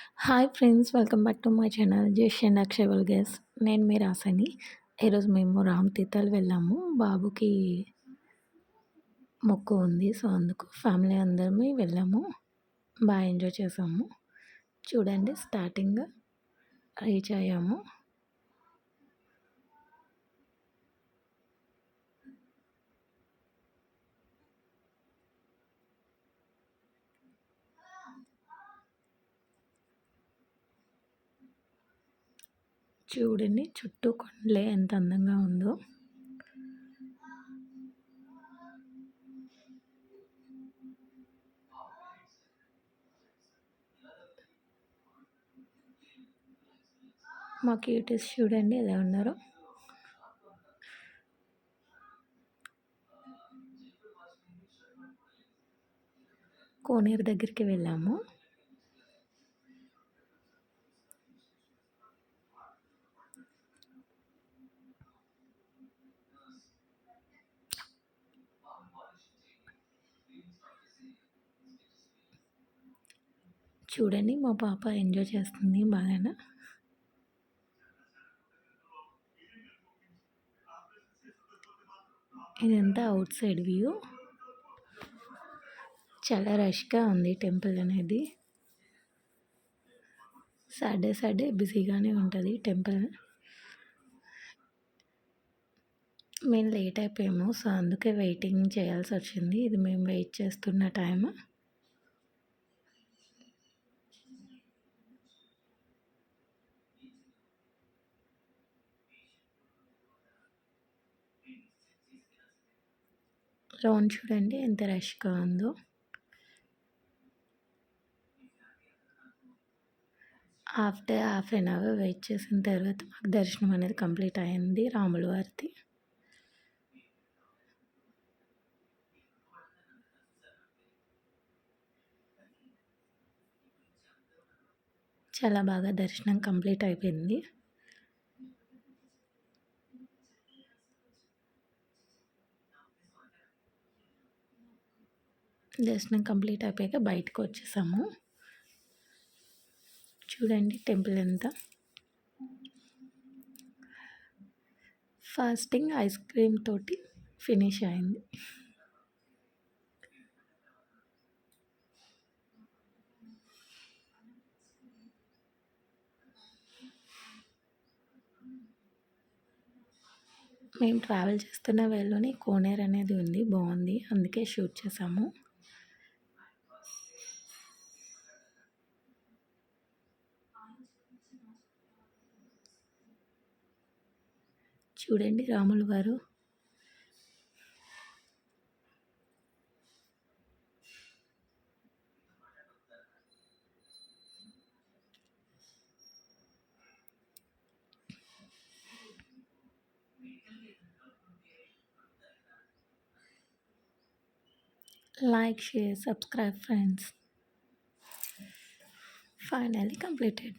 Hi friends, welcome back to my channel just and Akshay వెల్గేస్. నేను మీ రాసని. ఈరోజు మేము రామ్ తీర్థాలు వెళ్ళాము. బాబుకి మొక్కు ఉంది. సో, అందుకు ఫ్యామిలీ అందరమే వెళ్ళాము. బాగా ఎంజాయ్ చేసాము. చూడండి, స్టార్టింగ్ రీచ్ అయ్యాము. చూడండి, చుట్టూ కొండలే ఎంత అందంగా ఉందో. మా క్యూటీస్ చూడండి ఎలా ఉన్నారో. కోనేరు దగ్గరికి వెళ్ళాము. చూడండి, మా పాప ఎంజాయ్ చేస్తుంది బాగానే. ఇదంతా అవుట్ సైడ్ వ్యూ. చాలా రష్గా ఉంది టెంపుల్ అనేది. సాటర్డే బిజీగానే ఉంటుంది టెంపుల్. మేము లేట్ అయిపోయాము, సో అందుకే వెయిటింగ్ చేయాల్సి వచ్చింది. ఇది మేము వెయిట్ చేస్తున్న టైం. లోన్ చూడండి ఎంత రష్గా ఉందో. After half an hour wait చేసిన తర్వాత మాకు దర్శనం అనేది కంప్లీట్ అయింది రాముల వారిది. చాలా బాగా దర్శనం కంప్లీట్ అయిపోయింది. దర్శనం కంప్లీట్ అయిపోయాక బయటకు వచ్చేసాము. చూడండి టెంపుల్ ఎంత. ఫాస్టింగ్ ఐస్ క్రీమ్ తోటి ఫినిష్ అయింది. మేము ట్రావెల్ చేస్తున్న వేలోనే కోనేరు అనేది ఉంది, బాగుంది, అందుకే షూట్ చేసాము. చూడండి రాముల వారు. Like, share, subscribe, friends. Finally completed.